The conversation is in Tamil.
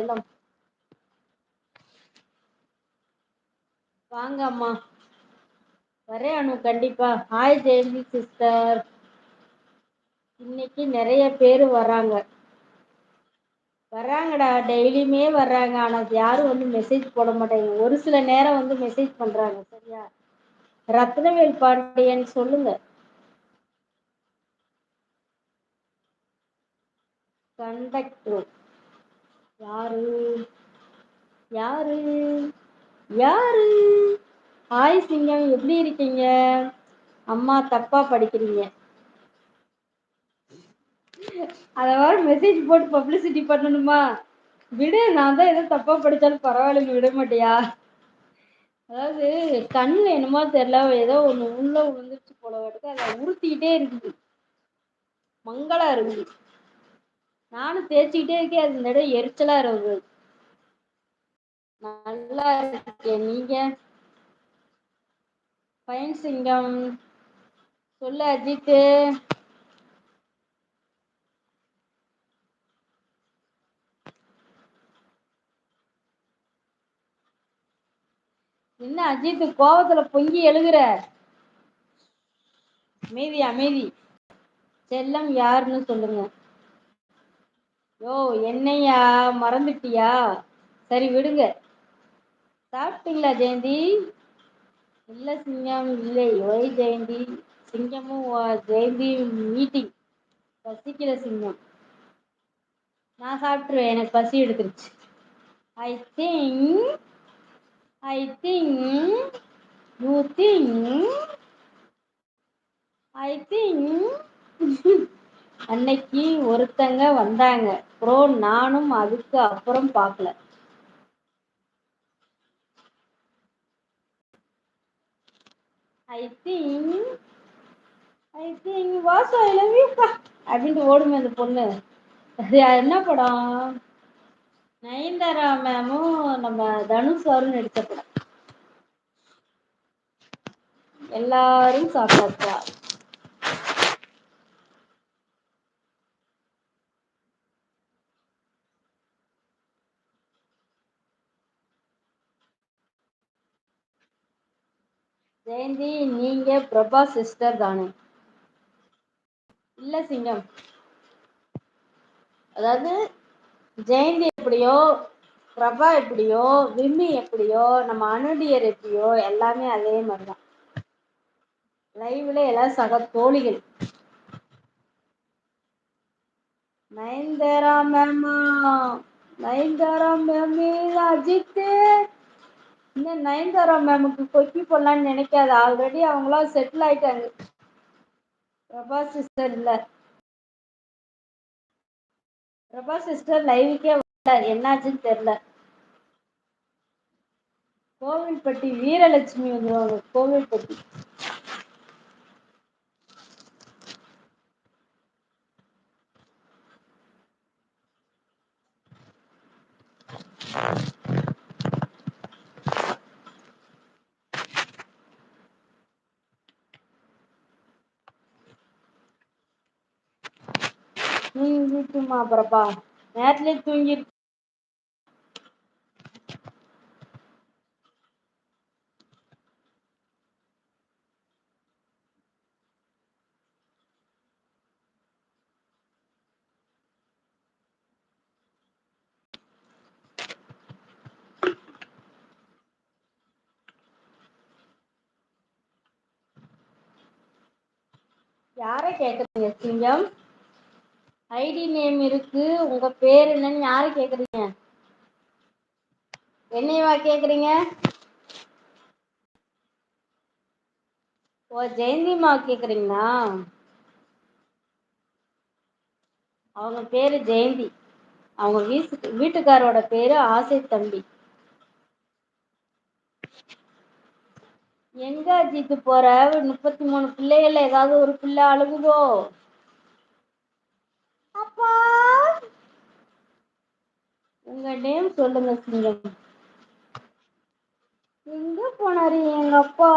செல்லம் வாங்க அம்மா. வரேன் அனு, கண்டிப்பா. Hi Jayanthi sister. இன்னைக்கு நிறைய பேரு வர்றாங்கடா, டெய்லியுமே வர்றாங்க. ஆனா யாரும் வந்து மெசேஜ் போட மாட்டாங்க. ஒரு சில நேரம் வந்து மெசேஜ் பண்றாங்க. சரியா? ரத்னவேல் பாண்டியன் சொல்லுங்க. கண்டக்டர் யாரு? யாரு? யாரு? ஹாய் சிங்கம், எப்படி இருக்கீங்க? அம்மா தப்பா படிக்கிறீங்க. அதாவது மெசேஜ் போட்டு பப்ளிசிட்டி பண்ணணுமா? விடு, நான் தான் ஏதோ தப்பா படிச்சாலும் பரவாயில்ல, விட மாட்டியா? அதாவது கண்ணுல என்னமோ தெரியல, ஏதோ ஒண்ணு உள்ள விழுந்துருச்சு போல வாட்டுக்கு, அதை உறுத்திக்கிட்டே இருக்குது. மங்களா இருக்குது. நானும் தேய்ச்சிக்கிட்டே இருக்கேன், அது இந்த இடம் எரிச்சலா இருக்குது. நல்லா இருக்கேன், நீங்க? பையன் சிங்கம் சொல்லு அஜித். என்ன அஜித் கோவத்துல பொங்கி எழுதுற? அமைதி அமைதி. செல்லம் யாருன்னு சொல்லுங்க. யோ, என்னையா மறந்துட்டியா? சரி விடுங்க. சாப்பிட்டீங்களா ஜெயந்தி? இல்ல சிங்கம், இல்லை. ஒய் ஜெயந்தி? சிங்கமும் ஜெயந்தி மீட்டிங். பசிக்கல சிங்கம். நான் சாப்பிட்டுருவேன், எனக்கு பசி எடுத்துருச்சு. I think I think you think I think அன்னைக்கு ஒருத்தங்க வந்தாங்க ப்ரோ, நானும் அதுக்கு அப்புறம் பார்க்கல. I think was I love you அப்படின்ட்டு ஓடுமே அந்த பொண்ணு. அது என்ன படம்? நயன்தாரா மேமும் நம்ம தனுஷ் சாரும் நடிச்ச படம். எல்லாரும் சாப்பிட்டாச்சா? ஜெயந்தி, நீங்க பிரபா சிஸ்டர் தானே? இல்ல சிங்கம், அதாவது ஜெயந்தி எப்படியோ, பிரபா எப்படியோ, விம்மி எப்படியோ, நம்ம அனுடியர் எப்படியோ, எல்லாமே அதே மாதிரிதான். லைவ்ல எல்லாம் சக தோழிகள். நயன்தாரா மேமா? நயன்தாரா மேமே அஜித். இந்த நயன்தாரா மேமுக்கு கொக்கி போடலான்னு நினைக்காத, ஆல்ரெடி அவங்களாம் செட்டில் ஆயிட்டாங்க. பிரபா சிஸ்டர் இல்ல. பிரபா சிஸ்டர் லைவுக்கே வரல, என்னாச்சுன்னு தெரியல. கோவில்பட்டி வீரலட்சுமி வந்துருவாங்க, கோவில்பட்டி. தூங்கிட்டுமா பிரபா? நேரத்துலயே தூங்கி. யார கேக்குறீங்க சிங்கம்? ஐடி நேம் இருக்கு, உங்க பேர் என்னன்னு யார கேக்குறீங்க? என்னையவா கேக்குறீங்க? ஓ, ஜெயந்திமா கேக்குறீங்களா? அவங்க பேரு ஜெயந்தி. அவங்க வீட்டுக்காரோட பேரு ஆசை தம்பி. எங்க அஜித்து போற? 33 பிள்ளைகள்ல ஏதாவது ஒரு பிள்ளை அழுகுதோ? அப்பா, உங்க நேம் சொல்லுங்க சிங்கம். எங்க போனாரு எங்க அப்பா?